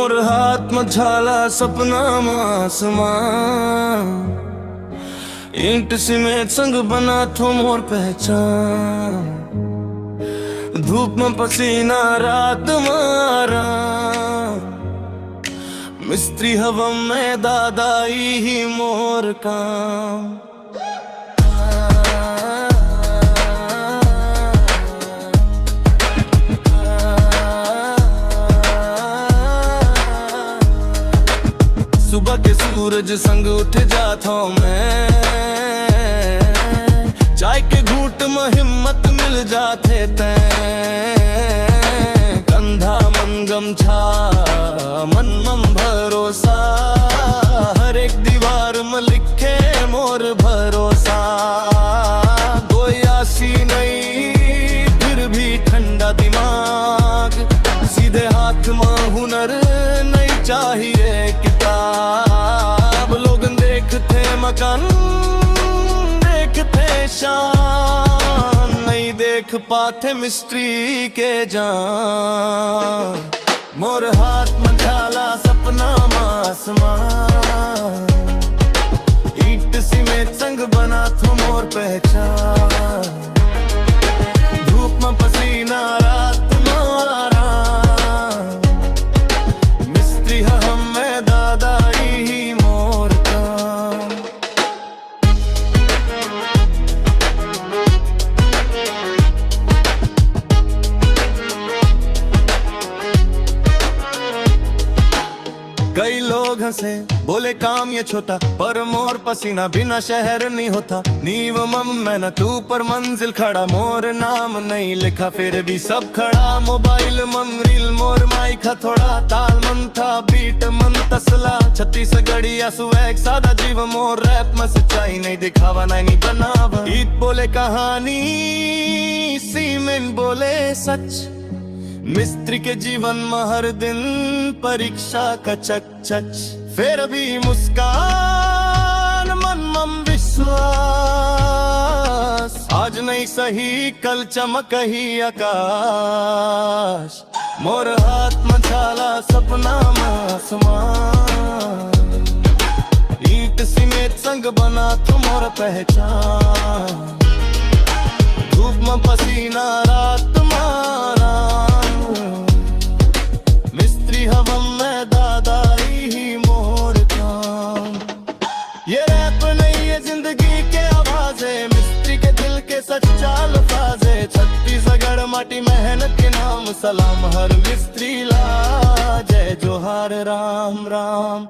मोर हाथ में झाला सपना आसमान, ईंट सीमेंट संग बना थो मोर पहचान। धूप में पसीना रात मारा, मिस्त्री हवा में दादाई ही मोर काम। सुबह के सूरज संग उठ जाता हूँ मैं, चाय के घूंट में हिम्मत मिल जाते तैं। कंधा मन गमछा मन मम भरोसा, हर एक दीवार में लिखे मोर भरोसा। कोई आसी नहीं फिर भी ठंडा दिमाग, सीधे हाथ में हुनर नहीं चाहिए किताब। लोग देखते मकान देखते शान, नहीं देख पाते मिस्त्री के जान। मोर हाथ में झाला सपना आसमान, ईंट सीमेंट संग बना थो मोर पहचान। धूप में पसीना रात मारा, मिस्त्री हम में दादाई ही मोर काम। कई लोग हंसे बोले काम ये छोटा, पर मोर पसीना बिना शहर नहीं होता। नींव मम में न तू पर मंजिल खड़ा, मोर नाम नहीं लिखा फिर भी सब खड़ा। मोबाइल मम रील मोर माइक थोड़ा, ताल मन था बीट मन तसला। छत्तीसगढ़िया सुवैग सादा जीव मोर रैप में सच्चाई नहीं दिखावा नहीं बनावा। ईट बोले कहानी सीमेंट बोले सच, मिस्त्री के जीवन में हर दिन परीक्षा का चक-चक। फिर भी मुस्कान मन मम विश्वास, आज नहीं सही कल चमक ही आकाश। मोर हाथ में झाला सपना आसमान, ईंट सीमेंट संग बना तो मोर पहचान। धूप में पसीना रात मारा, हवा में दादाई ही मोर काम। ये रैप नहीं है जिंदगी के आवाज़े, मिस्त्री के दिल के सच्चा अल्फाज़े। छत्तीसगढ़ माटी मेहनत के नाम सलाम हर मिस्त्री ला, जय जोहार राम राम।